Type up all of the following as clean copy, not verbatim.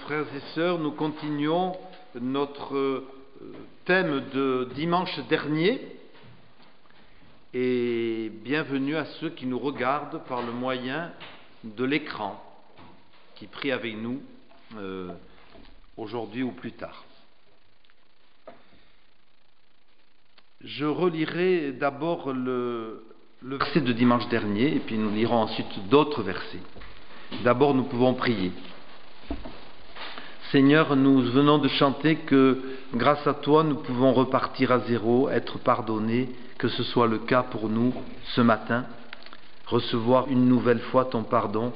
Frères et sœurs, nous continuons notre thème de dimanche dernier et bienvenue à ceux qui nous regardent par le moyen de l'écran, qui prient avec nous aujourd'hui ou plus tard. Je relirai d'abord le verset de dimanche dernier et puis nous lirons ensuite d'autres versets. D'abord, nous pouvons prier. Seigneur, nous venons de chanter que grâce à toi, nous pouvons repartir à zéro, être pardonnés, que ce soit le cas pour nous ce matin, recevoir une nouvelle fois ton pardon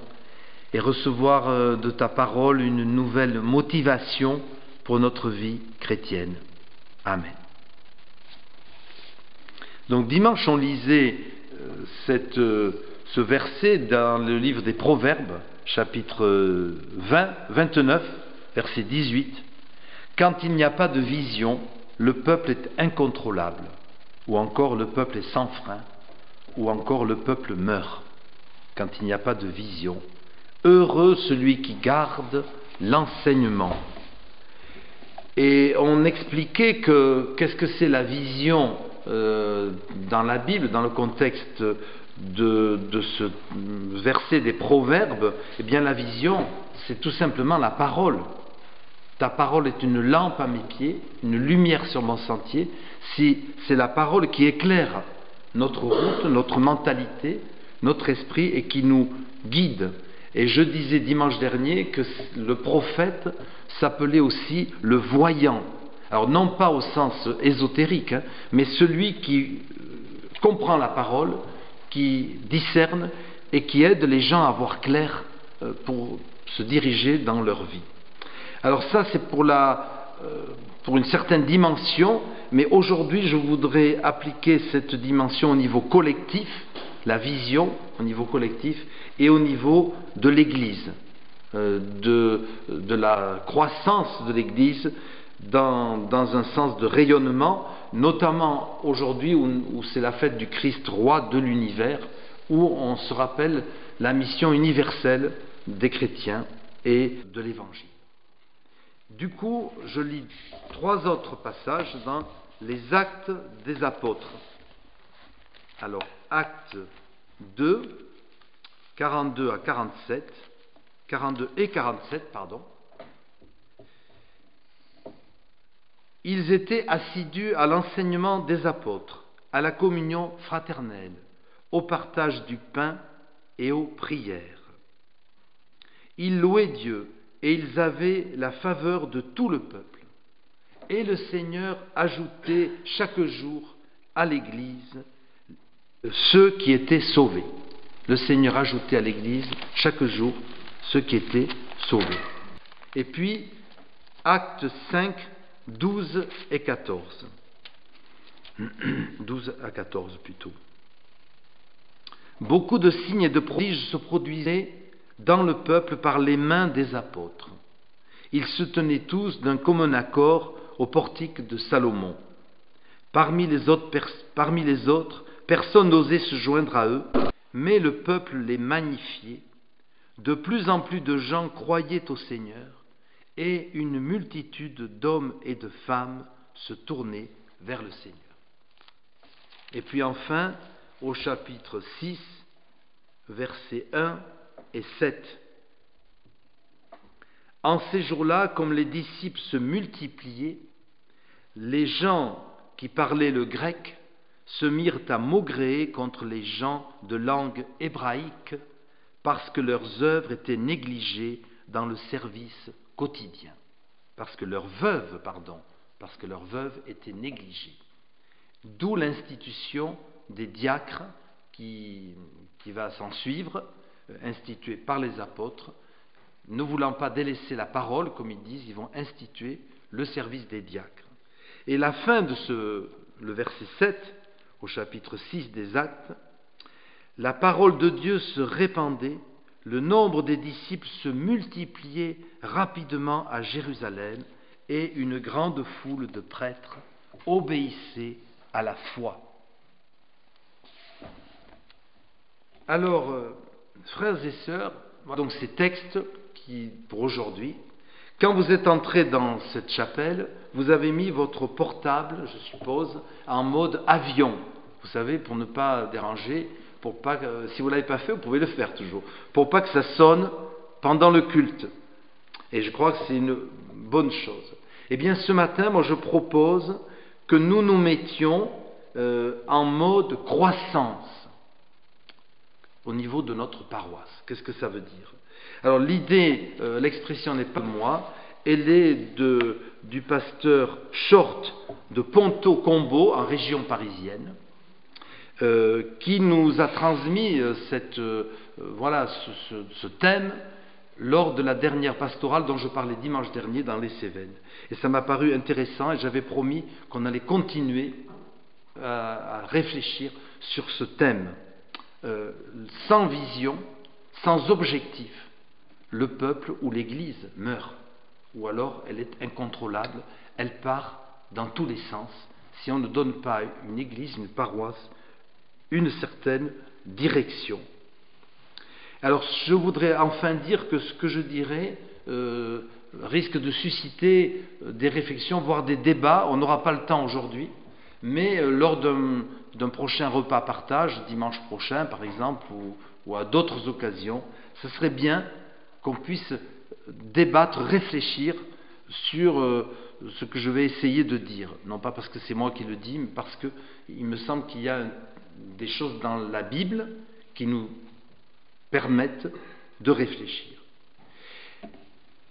et recevoir de ta parole une nouvelle motivation pour notre vie chrétienne. Amen. Donc dimanche, on lisait ce verset dans le livre des Proverbes, chapitre 29, verset 18. Quand il n'y a pas de vision, le peuple est incontrôlable, ou encore le peuple est sans frein, ou encore le peuple meurt. Quand il n'y a pas de vision, heureux celui qui garde l'enseignement. Et on expliquait qu'est-ce que c'est la vision dans la Bible, dans le contexte de ce verset des Proverbes. Eh bien, la vision, c'est tout simplement la parole. Ta parole est une lampe à mes pieds, une lumière sur mon sentier. C'est la parole qui éclaire notre route, notre mentalité, notre esprit et qui nous guide. Et je disais dimanche dernier que le prophète s'appelait aussi le voyant. Alors non pas au sens ésotérique, mais celui qui comprend la parole, qui discerne et qui aide les gens à voir clair pour se diriger dans leur vie. Alors ça c'est pour une certaine dimension, mais aujourd'hui je voudrais appliquer cette dimension au niveau collectif, la vision au niveau collectif et au niveau de l'Église, de la croissance de l'Église dans un sens de rayonnement, notamment aujourd'hui où c'est la fête du Christ roi de l'univers, où on se rappelle la mission universelle des chrétiens et de l'Évangile. Du coup, je lis 3 autres passages dans les Actes des Apôtres. Alors, Actes 2, 42 à 47, 42 et 47, pardon. Ils étaient assidus à l'enseignement des apôtres, à la communion fraternelle, au partage du pain et aux prières. Ils louaient Dieu et ils avaient la faveur de tout le peuple. Et le Seigneur ajoutait chaque jour à l'Église ceux qui étaient sauvés. Le Seigneur ajoutait à l'Église chaque jour ceux qui étaient sauvés. Et puis, Actes 5, 12 et 14. 12 à 14 plutôt. Beaucoup de signes et de prodiges se produisaient dans le peuple par les mains des apôtres. Ils se tenaient tous d'un commun accord au portique de Salomon. Parmi les autres, personne n'osait se joindre à eux, mais le peuple les magnifiait. De plus en plus de gens croyaient au Seigneur, et une multitude d'hommes et de femmes se tournaient vers le Seigneur. Et puis enfin, au chapitre 6, versets 1 et 7. En ces jours-là, comme les disciples se multipliaient, les gens qui parlaient le grec se mirent à maugréer contre les gens de langue hébraïque parce que leurs œuvres étaient négligées dans le service quotidien. Parce que leurs veuves étaient négligées. D'où l'institution des diacres qui va s'en suivre, instituée par les apôtres. Ne voulant pas délaisser la parole, comme ils disent, ils vont instituer le service des diacres. Et la fin de le verset 7, au chapitre 6 des Actes, la parole de Dieu se répandait, le nombre des disciples se multipliait rapidement à Jérusalem et une grande foule de prêtres obéissait à la foi. Alors, frères et sœurs, donc ces textes pour aujourd'hui, Quand vous êtes entré dans cette chapelle, vous avez mis votre portable, je suppose, en mode avion. Vous savez, pour ne pas déranger, pour pas que, si vous ne l'avez pas fait, vous pouvez le faire toujours, pour pas que ça sonne pendant le culte. Et je crois que c'est une bonne chose. Eh bien, ce matin, moi, je propose que nous nous mettions en mode croissance au niveau de notre paroisse. Qu'est-ce que ça veut dire? Alors, l'idée, l'expression n'est pas de moi, elle est du pasteur Short de Ponto-Combo, en région parisienne, qui nous a transmis ce thème lors de la dernière pastorale dont je parlais dimanche dernier dans les Cévennes. Et ça m'a paru intéressant et j'avais promis qu'on allait continuer à réfléchir sur ce thème. Sans vision, sans objectif, le peuple ou l'Église meurt. Ou alors elle est incontrôlable, elle part dans tous les sens. Si on ne donne pas à une Église, une paroisse, une certaine direction. Alors je voudrais enfin dire que ce que je dirai risque de susciter des réflexions, voire des débats. On n'aura pas le temps aujourd'hui, mais lors d'un prochain repas partage, dimanche prochain par exemple, ou à d'autres occasions, ce serait bien qu'on puisse débattre, réfléchir sur ce que je vais essayer de dire. Non pas parce que c'est moi qui le dis, mais parce qu'il me semble qu'il y a des choses dans la Bible qui nous permettent de réfléchir.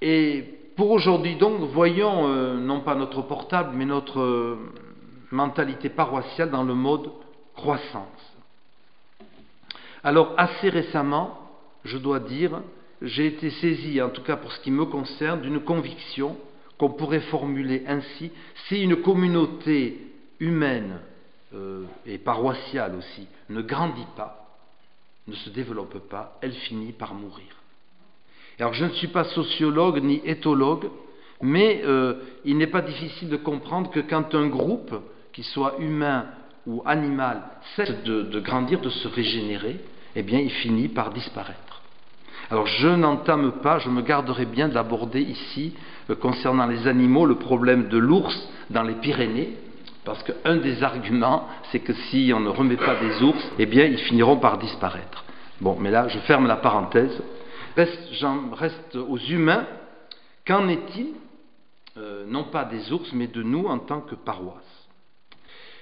Et pour aujourd'hui donc, voyons non pas notre portable, mais notre mentalité paroissiale dans le mode croissance. Alors assez récemment, je dois dire, j'ai été saisi, en tout cas pour ce qui me concerne, d'une conviction qu'on pourrait formuler ainsi: si une communauté humaine et paroissiale aussi ne grandit pas, ne se développe pas, elle finit par mourir. Alors je ne suis pas sociologue ni éthologue, mais il n'est pas difficile de comprendre que quand un groupe, qu'il soit humain ou animal, cesse de grandir, de se régénérer, eh bien il finit par disparaître. Alors je n'entame pas, je me garderai bien d'aborder ici, concernant les animaux, le problème de l'ours dans les Pyrénées, parce qu'un des arguments, c'est que si on ne remet pas des ours, eh bien ils finiront par disparaître. Bon, mais là je ferme la parenthèse. J'en reste aux humains. Qu'en est-il, non pas des ours, mais de nous en tant que paroisse?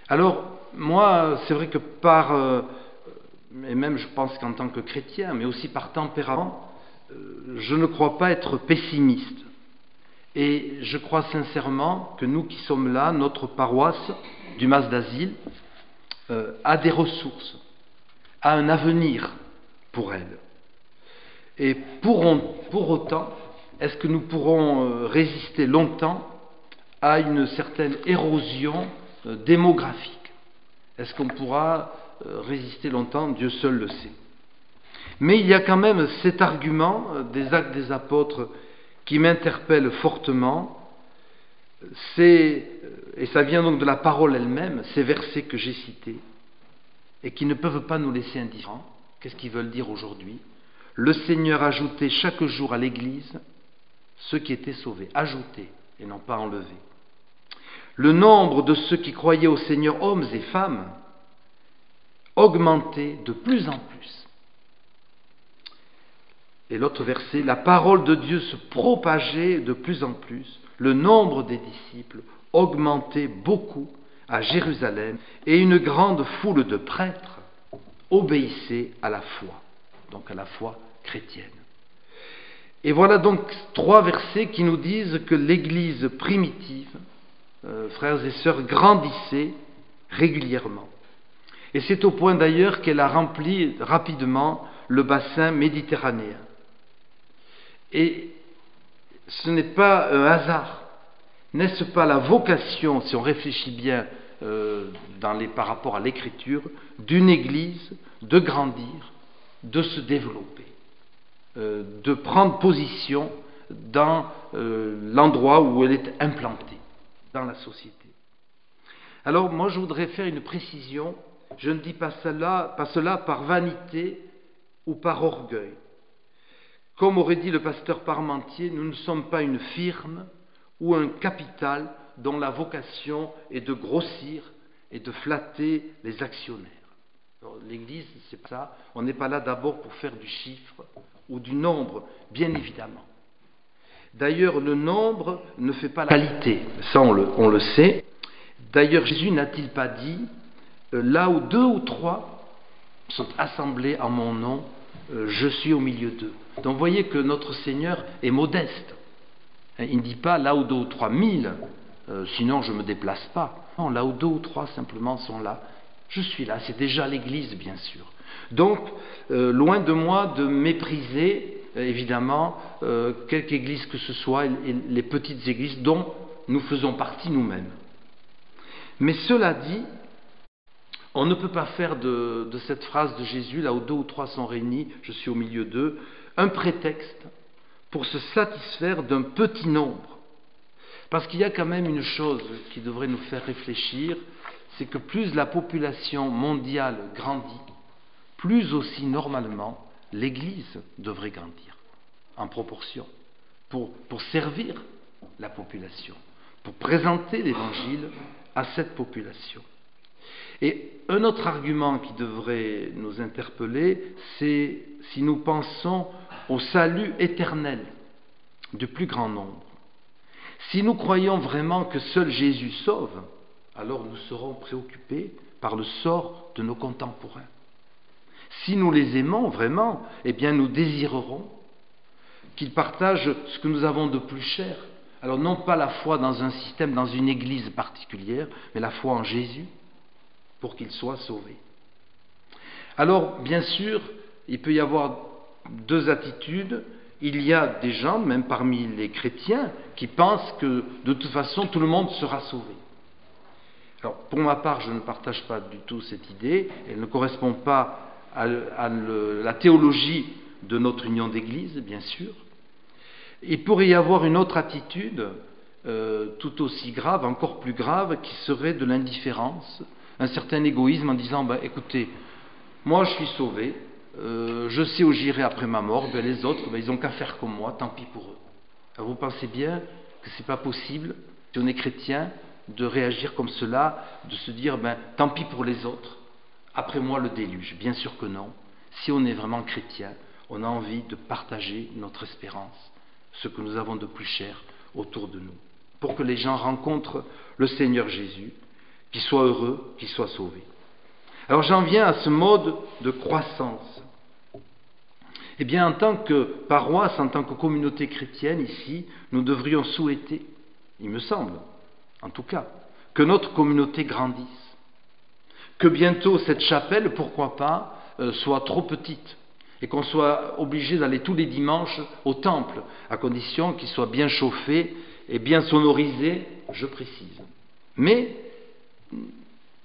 Alors, moi, c'est vrai que et même je pense qu'en tant que chrétien, mais aussi par tempérament, je ne crois pas être pessimiste. Et je crois sincèrement que nous qui sommes là, notre paroisse du Mas d'Asile, a des ressources, a un avenir pour elle. Et pour autant, est-ce que nous pourrons résister longtemps à une certaine érosion démographique? Est-ce qu'on pourra résister longtemps? Dieu seul le sait. Mais il y a quand même cet argument des Actes des Apôtres qui m'interpelle fortement. Et ça vient donc de la parole elle-même, ces versets que j'ai cités, et qui ne peuvent pas nous laisser indifférents. Qu'est-ce qu'ils veulent dire aujourd'hui? Le Seigneur ajoutait chaque jour à l'Église ceux qui étaient sauvés. Ajoutés, et non pas enlevés. Le nombre de ceux qui croyaient au Seigneur, hommes et femmes, augmentait de plus en plus. Et l'autre verset, la parole de Dieu se propageait de plus en plus, le nombre des disciples augmentait beaucoup à Jérusalem, et une grande foule de prêtres obéissait à la foi, donc à la foi chrétienne. Et voilà donc 3 versets qui nous disent que l'Église primitive, frères et sœurs, grandissait régulièrement. Et c'est au point d'ailleurs qu'elle a rempli rapidement le bassin méditerranéen. Et ce n'est pas un hasard. N'est-ce pas la vocation, si on réfléchit bien par rapport à l'Écriture, d'une Église de grandir, de se développer, de prendre position dans l'endroit où elle est implantée, dans la société. Alors moi je voudrais faire une précision. Je ne dis pas cela par vanité ou par orgueil. Comme aurait dit le pasteur Parmentier, nous ne sommes pas une firme ou un capital dont la vocation est de grossir et de flatter les actionnaires. L'Église, c'est pas ça. On n'est pas là d'abord pour faire du chiffre ou du nombre, bien évidemment. D'ailleurs, le nombre ne fait pas la qualité, ça on le sait. D'ailleurs, Jésus n'a-t-il pas dit, là où 2 ou 3 sont assemblés en mon nom, je suis au milieu d'eux. Donc vous voyez que notre Seigneur est modeste. Il ne dit pas là où 2 ou 3 000, sinon je ne me déplace pas. Non, là où 2 ou 3 simplement sont là, je suis là. C'est déjà l'Église, bien sûr. Donc, loin de moi de mépriser, évidemment, quelque église que ce soit, et les petites églises dont nous faisons partie nous-mêmes. Mais cela dit, on ne peut pas faire de cette phrase de Jésus, là où 2 ou 3 sont réunis, je suis au milieu d'eux, un prétexte pour se satisfaire d'un petit nombre. Parce qu'il y a quand même une chose qui devrait nous faire réfléchir, c'est que plus la population mondiale grandit, plus aussi normalement l'Église devrait grandir, en proportion, pour servir la population, pour présenter l'Évangile à cette population. Et un autre argument qui devrait nous interpeller, c'est si nous pensons au salut éternel du plus grand nombre. Si nous croyons vraiment que seul Jésus sauve, alors nous serons préoccupés par le sort de nos contemporains. Si nous les aimons vraiment, eh bien nous désirerons qu'ils partagent ce que nous avons de plus cher. Alors non pas la foi dans un système, dans une église particulière, mais la foi en Jésus, pour qu'ils soient sauvés. Alors, bien sûr, il peut y avoir 2 attitudes. Il y a des gens, même parmi les chrétiens, qui pensent que de toute façon tout le monde sera sauvé. Alors, pour ma part, je ne partage pas du tout cette idée. Elle ne correspond pas à la théologie de notre union d'église, bien sûr. Il pourrait y avoir une autre attitude, tout aussi grave, encore plus grave, qui serait de l'indifférence, un certain égoïsme en disant, écoutez, moi je suis sauvé, je sais où j'irai après ma mort, les autres, ils n'ont qu'à faire comme moi, tant pis pour eux. Alors vous pensez bien que ce n'est pas possible, si on est chrétien, de réagir comme cela, de se dire, tant pis pour les autres, après moi le déluge. Bien sûr que non. Si on est vraiment chrétien, on a envie de partager notre espérance, ce que nous avons de plus cher autour de nous, pour que les gens rencontrent le Seigneur Jésus, qu'ils soient heureux, qu'ils soient sauvés. Alors j'en viens à ce mode de croissance. Eh bien, en tant que paroisse, en tant que communauté chrétienne ici, nous devrions souhaiter, il me semble, en tout cas, que notre communauté grandisse, que bientôt cette chapelle, pourquoi pas, soit trop petite, et qu'on soit obligé d'aller tous les dimanches au temple, à condition qu'il soit bien chauffé et bien sonorisé, je précise. Mais,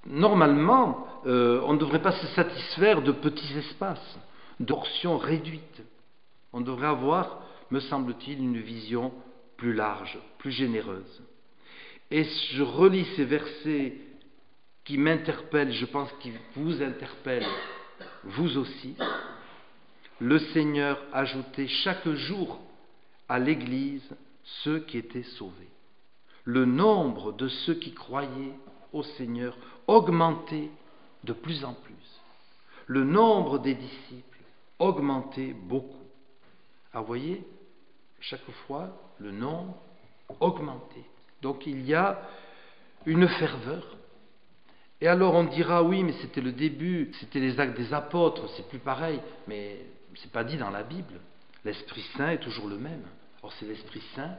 normalement, on ne devrait pas se satisfaire de petits espaces, de portions réduites. On devrait avoir, me semble-t-il, une vision plus large, plus généreuse. Et je relis ces versets qui m'interpellent, je pense qu'ils vous interpellent, vous aussi. Le Seigneur ajoutait chaque jour à l'Église ceux qui étaient sauvés. Le nombre de ceux qui croyaient au Seigneur augmentait de plus en plus. Le nombre des disciples augmentait beaucoup. Alors vous voyez, chaque fois, le nombre augmentait. Donc il y a une ferveur. Et alors on dira, oui, mais c'était le début, c'était les actes des apôtres, c'est plus pareil. Mais ce n'est pas dit dans la Bible. L'Esprit Saint est toujours le même. Or c'est l'Esprit Saint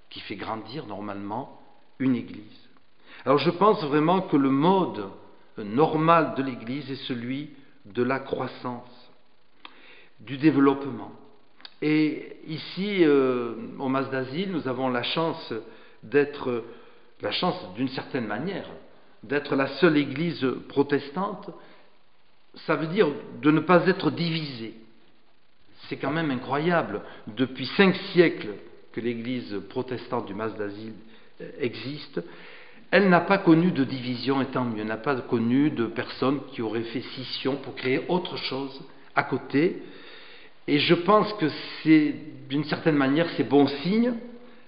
qui fait grandir normalement une Église. Alors je pense vraiment que le mode normal de l'Église est celui de la croissance, du développement. Et ici, au Mas d'Asile, nous avons la chance d'une certaine manière, d'être la seule Église protestante. Ça veut dire de ne pas être divisée. C'est quand même incroyable. Depuis 5 siècles que l'Église protestante du Mas d'Asile existe, elle n'a pas connu de division, et tant mieux. Elle n'a pas connu de personnes qui auraient fait scission pour créer autre chose à côté. Et je pense que c'est, d'une certaine manière, c'est bon signe,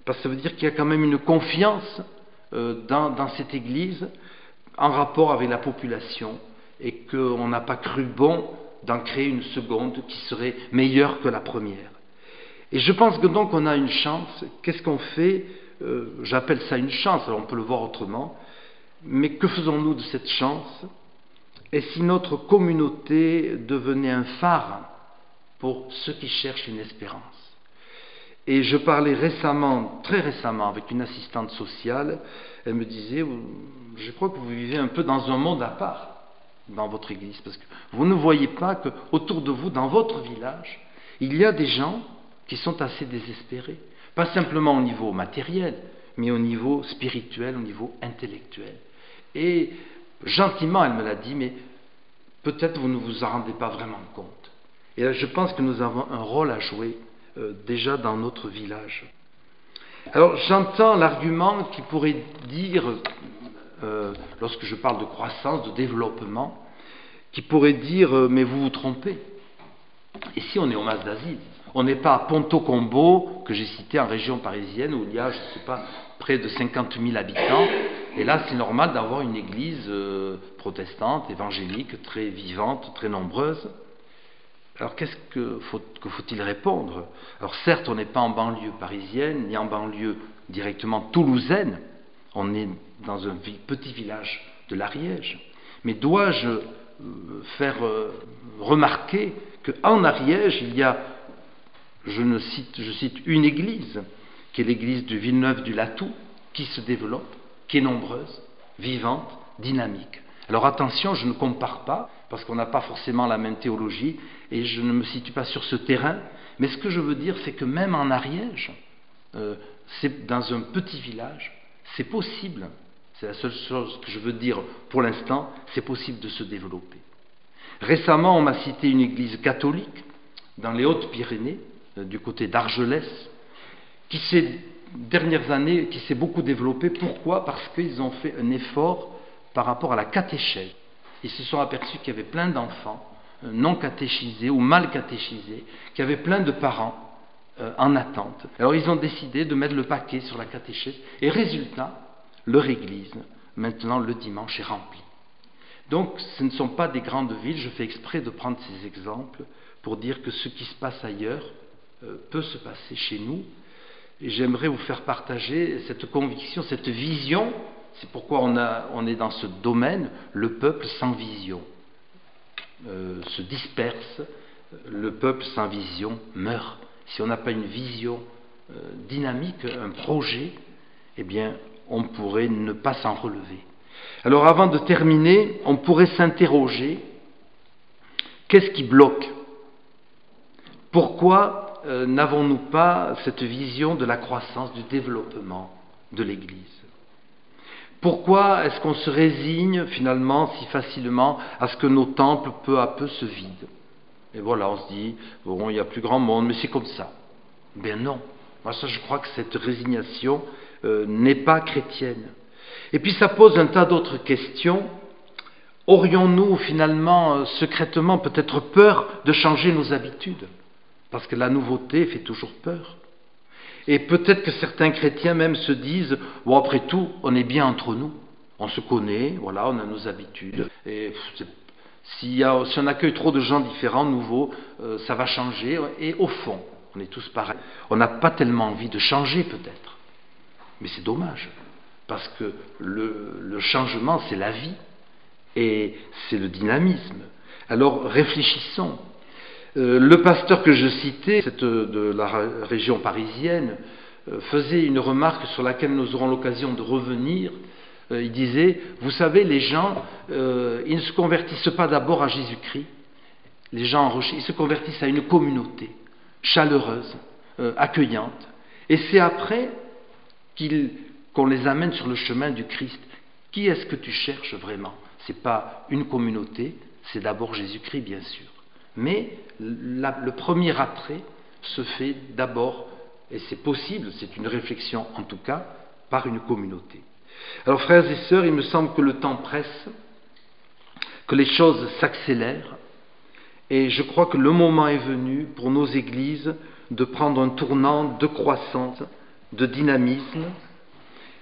parce que ça veut dire qu'il y a quand même une confiance dans cette Église en rapport avec la population, et qu'on n'a pas cru bon d'en créer une seconde qui serait meilleure que la première. Et je pense que donc on a une chance. Qu'est-ce qu'on fait? J'appelle ça une chance, alors on peut le voir autrement, mais que faisons-nous de cette chance? Et si notre communauté devenait un phare pour ceux qui cherchent une espérance? Et je parlais récemment, très récemment, avec une assistante sociale. Elle me disait, je crois que vous vivez un peu dans un monde à part dans votre église, parce que vous ne voyez pas qu'autour de vous, dans votre village, il y a des gens qui sont assez désespérés. Pas simplement au niveau matériel, mais au niveau spirituel, au niveau intellectuel. Et gentiment, elle me l'a dit, mais peut-être vous ne vous en rendez pas vraiment compte. Et là, je pense que nous avons un rôle à jouer déjà dans notre village. Alors j'entends l'argument qui pourrait dire, lorsque je parle de croissance, de développement, qui pourrait dire mais vous vous trompez. Ici on est au Mas d'Asile, on n'est pas à Ponto Combo, que j'ai cité en région parisienne, où il y a, je ne sais pas, près de 50 000 habitants, et là c'est normal d'avoir une église protestante, évangélique, très vivante, très nombreuse. Alors qu'est-ce que faut-il répondre? Alors certes, on n'est pas en banlieue parisienne, ni en banlieue directement toulousaine, on est dans un petit village de l'Ariège. Mais dois-je faire remarquer qu'en Ariège, il y a, je cite une église, qui est l'église de Villeneuve-du-Latou, qui se développe, qui est nombreuse, vivante, dynamique. Alors attention, je ne compare pas, parce qu'on n'a pas forcément la même théologie, et je ne me situe pas sur ce terrain, mais ce que je veux dire, c'est que même en Ariège, c'est dans un petit village, c'est possible, c'est la seule chose que je veux dire pour l'instant, c'est possible de se développer. Récemment, on m'a cité une église catholique, dans les Hautes-Pyrénées, du côté d'Argelès, qui ces dernières années, qui s'est beaucoup développée. Pourquoi? Parce qu'ils ont fait un effort par rapport à la catéchèse. Ils se sont aperçus qu'il y avait plein d'enfants non catéchisés ou mal catéchisés, qu'il y avait plein de parents en attente. Alors ils ont décidé de mettre le paquet sur la catéchèse, et résultat, leur église, maintenant le dimanche, est remplie. Donc ce ne sont pas des grandes villes, je fais exprès de prendre ces exemples pour dire que ce qui se passe ailleurs peut se passer chez nous, et j'aimerais vous faire partager cette conviction, cette vision. C'est pourquoi on est dans ce domaine. Le peuple sans vision se disperse, le peuple sans vision meurt. Si on n'a pas une vision dynamique, un projet, eh bien, on pourrait ne pas s'en relever. Alors, avant de terminer, on pourrait s'interroger, qu'est-ce qui bloque? Pourquoi n'avons-nous pas cette vision de la croissance, du développement de l'Église? Pourquoi est-ce qu'on se résigne finalement si facilement à ce que nos temples peu à peu se vident? Et voilà, on se dit, bon, il n'y a plus grand monde, mais c'est comme ça. Ben non. Moi, ça, je crois que cette résignation n'est pas chrétienne. Et puis ça pose un tas d'autres questions. Aurions-nous finalement secrètement peut-être peur de changer nos habitudes? Parce que la nouveauté fait toujours peur. Et peut-être que certains chrétiens même se disent, bon, après tout, on est bien entre nous, on se connaît, voilà, on a nos habitudes, et si on accueille trop de gens différents, nouveaux, ça va changer, et au fond, on est tous pareils. On n'a pas tellement envie de changer peut-être, mais c'est dommage, parce que le changement, c'est la vie, et c'est le dynamisme. Alors réfléchissons. Le pasteur que je citais, de la région parisienne, faisait une remarque sur laquelle nous aurons l'occasion de revenir. Il disait, vous savez, les gens, ils ne se convertissent pas d'abord à Jésus-Christ. Les gens, ils se convertissent à une communauté chaleureuse, accueillante. Et c'est après qu'on les amène sur le chemin du Christ. Qui est-ce que tu cherches vraiment? Ce n'est pas une communauté, c'est d'abord Jésus-Christ, bien sûr. Mais le premier attrait se fait d'abord, et c'est possible, c'est une réflexion en tout cas, par une communauté. Alors frères et sœurs, il me semble que le temps presse, que les choses s'accélèrent, Et je crois que le moment est venu pour nos églises de prendre un tournant de croissance, de dynamisme.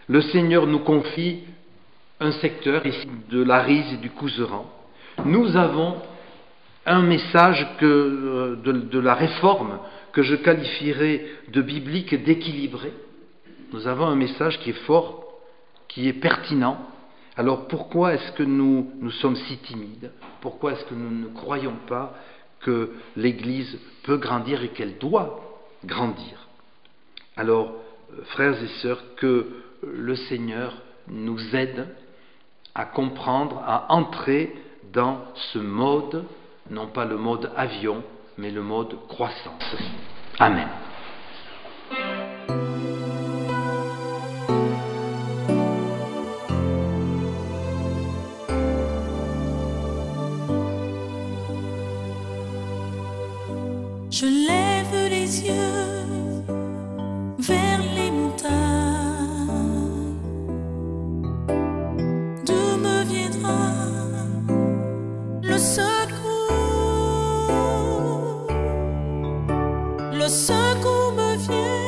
Le Seigneur nous confie un secteur ici de l'Arise et du Couserans. Nous avons un message de la réforme que je qualifierais de biblique et d'équilibré. Nous avons un message qui est fort, qui est pertinent. Alors pourquoi est-ce que nous sommes si timides? Pourquoi est-ce que nous ne croyons pas que l'Église peut grandir et qu'elle doit grandir? Alors, frères et sœurs, que le Seigneur nous aide à comprendre, à entrer dans ce mode, non pas le mode avion, mais le mode croissance. Amen. Je lève les yeux vers les montagnes. D'où me viendra le secours? Le secours me vient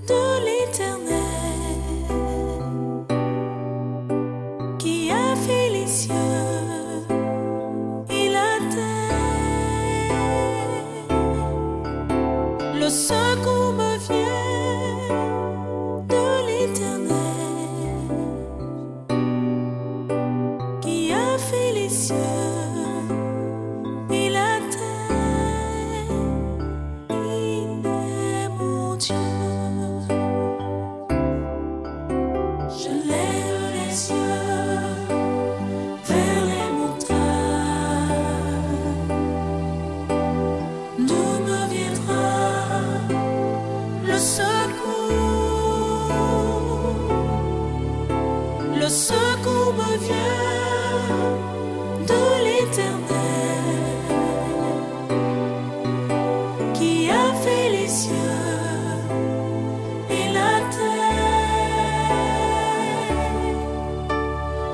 de l'Éternel qui a fait les cieux et la terre. Le secours me vient de l'Éternel qui a fait les cieux et la terre. Il est mon Dieu. Je lève les yeux vers les montagnes. D'où me viendra le secours? Le secours me vient de l'Éternel qui a fait les cieux et la terre.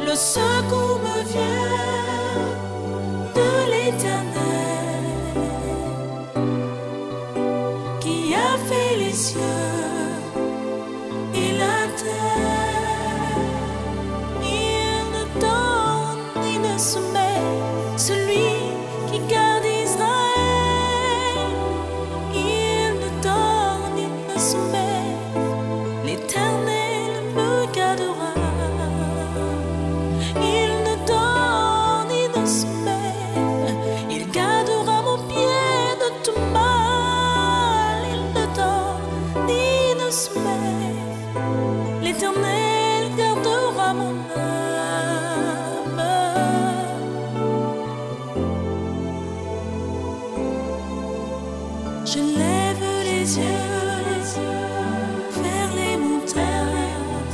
Le secours me vient de l'Éternel qui a fait les cieux et la terre. Il ne donne ni ne sommeille celui qui garde Israël. Il ne donne ni ne sommeille, l'Éternel me gardera. Il ne donne ni ne sommeille, il gardera mon pied de tout mal. Il ne donne ni ne sommeille, l'Éternel gardera mon âme. Je lève les yeux vers les montagnes.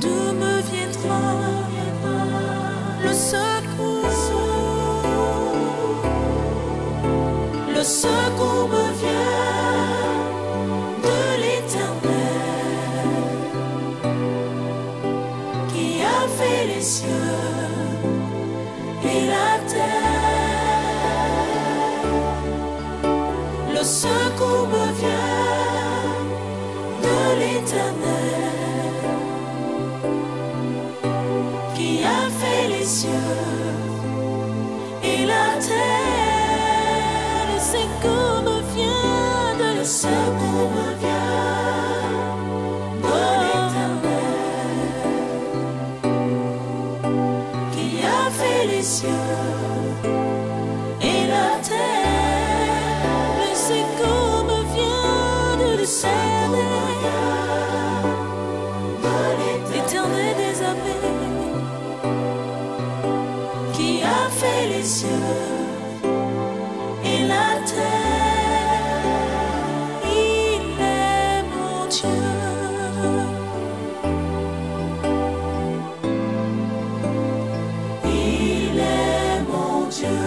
D'où me viendra le secours? Le secours me vient de l'Éternel qui a fait les cieux et la terre. Le secours me vient de l'Éternel qui a fait les cieux et la terre. Le secours me vient de le secours me vient de l'Éternel qui a fait les cieux et la terre. Le secours me vient de l'Éternel, l'Éternel des armées qui a fait les cieux et la terre. Il est mon Dieu. Il est mon Dieu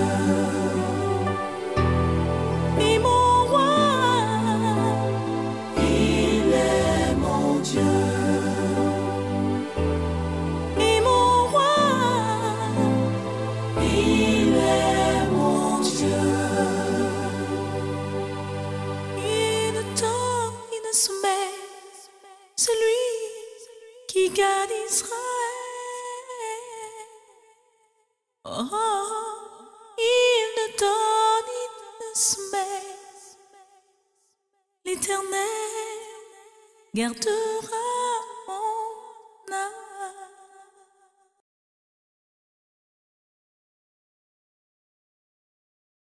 et mon roi. Il est mon Dieu et mon roi. garde Israël. Oh, il ne donne une semaine. L'Éternel gardera